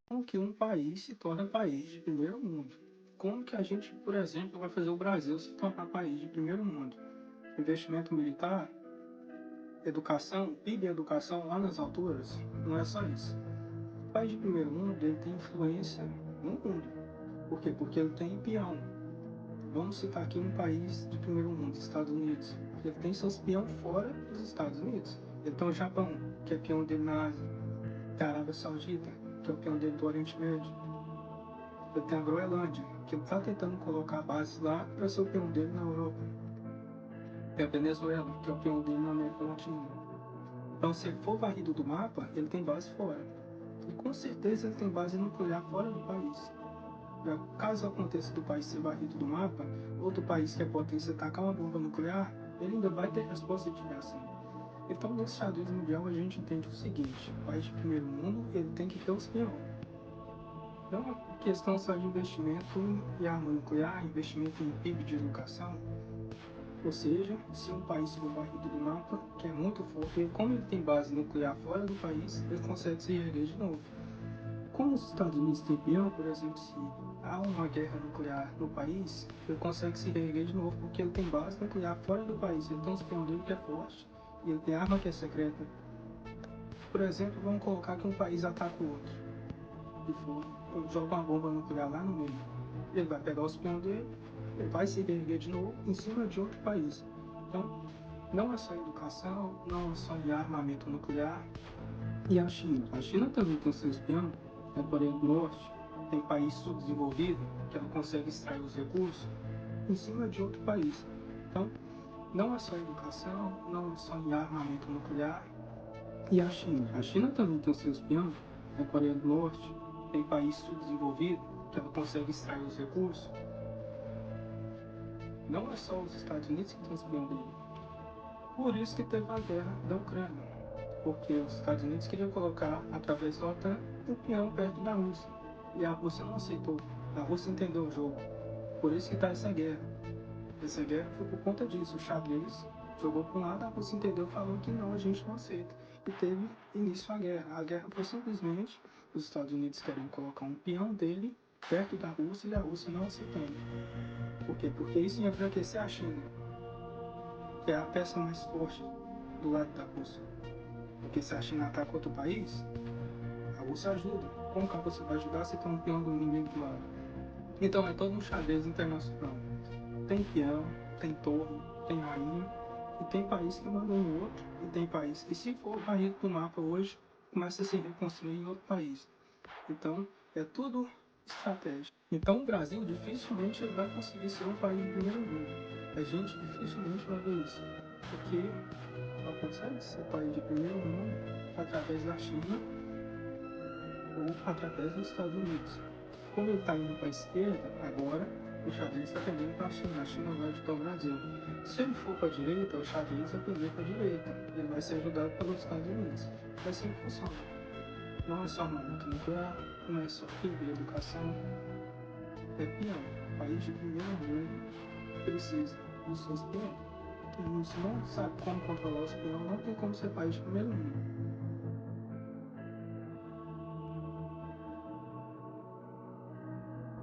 Como que um país se torna país de primeiro mundo? Como que a gente, por exemplo, vai fazer o Brasil se tornar país de primeiro mundo? Investimento militar, educação, PIB e educação lá nas alturas? Não é só isso. O país de primeiro mundo ele tem influência no mundo. Por quê? Porque ele tem peão. Vamos citar aqui um país de primeiro mundo, Estados Unidos. Ele tem seus peão fora dos Estados Unidos. Ele tem o Japão, que é peão dele na Ásia. Tem a Arábia Saudita, que é o peão dele do Oriente Médio. Ele tem a Groenlândia, que ele está tentando colocar a base lá para ser o peão dele na Europa. Tem a Venezuela, que é o peão dele na América Latina. Então, se ele for varrido do mapa, ele tem base fora. E com certeza ele tem base nuclear fora do país. Caso aconteça do país ser varrido do mapa, outro país que é potência atacar uma bomba nuclear, ele ainda vai ter resposta de reação. Então, nesse xadrez mundial, a gente entende o seguinte: o país de primeiro mundo ele tem que ter os peões. Não é uma questão só de investimento em arma nuclear, investimento em PIB de educação. Ou seja, se um país for varrido do mapa, que é muito forte, como ele tem base nuclear fora do país, ele consegue se reerguer de novo. Como os Estados Unidos têm peão, por exemplo, se há uma guerra nuclear no país, ele consegue se reerguer de novo porque ele tem base nuclear fora do país. Ele tem os peões dele que é forte e ele tem arma que é secreta. Por exemplo, vamos colocar que um país ataca o outro e for, joga uma bomba nuclear lá no meio. Ele vai pegar os peões dele, ele vai se reerguer de novo em cima de outro país. Então, não é só educação, não é só em armamento nuclear. E a China? A China também tem seus peões, a Coreia do Norte, tem país subdesenvolvido que ela consegue extrair os recursos em cima de outro país. Então, não é só educação, não é só em armamento nuclear. E a China? A China também tem seus peões, a Coreia do Norte, tem país subdesenvolvido que ela consegue extrair os recursos. Não é só os Estados Unidos que tem os peões dele. Por isso que teve a guerra da Ucrânia, porque os Estados Unidos queriam colocar, através da OTAN, um peão perto da Rússia. E a Rússia não aceitou. A Rússia entendeu o jogo. Por isso que está essa guerra. Essa guerra foi por conta disso. O xadrez jogou para um lado, a Rússia entendeu, falou que não, a gente não aceita. E teve início a guerra. A guerra foi simplesmente os Estados Unidos querendo colocar um peão dele perto da Rússia e a Rússia não aceitando. Por quê? Porque isso ia enfraquecer a China, que é a peça mais forte do lado da Rússia. Porque se a China ataca outro país, a Rússia ajuda. Como que a Rússia vai ajudar se tem um peão do inimigo do lado? Então é todo um xadrez internacional. Tem peão, tem torre, tem rainha, e tem país que manda em outro, e tem país que, se for varrido do mapa hoje, começa a se reconstruir em outro país. Então é tudo estratégia. Então o Brasil dificilmente vai conseguir ser um país de primeiro mundo. A gente dificilmente vai ver isso. Porque só consegue ser país de primeiro mundo através da China ou através dos Estados Unidos. Como ele está indo para a esquerda, agora o xadrez está tendendo para a China. A China vai ajudar o Brasil. Se ele for para a direita, o xadrez vai perder para a direita. Ele vai ser ajudado pelos Estados Unidos. É assim que funciona. Não é só armamento nuclear, não é só PIB, educação. É peão. País de primeiro mundo precisa dos seus peões. Se não sabe como controlar os peões, não tem como ser país de primeiro mundo.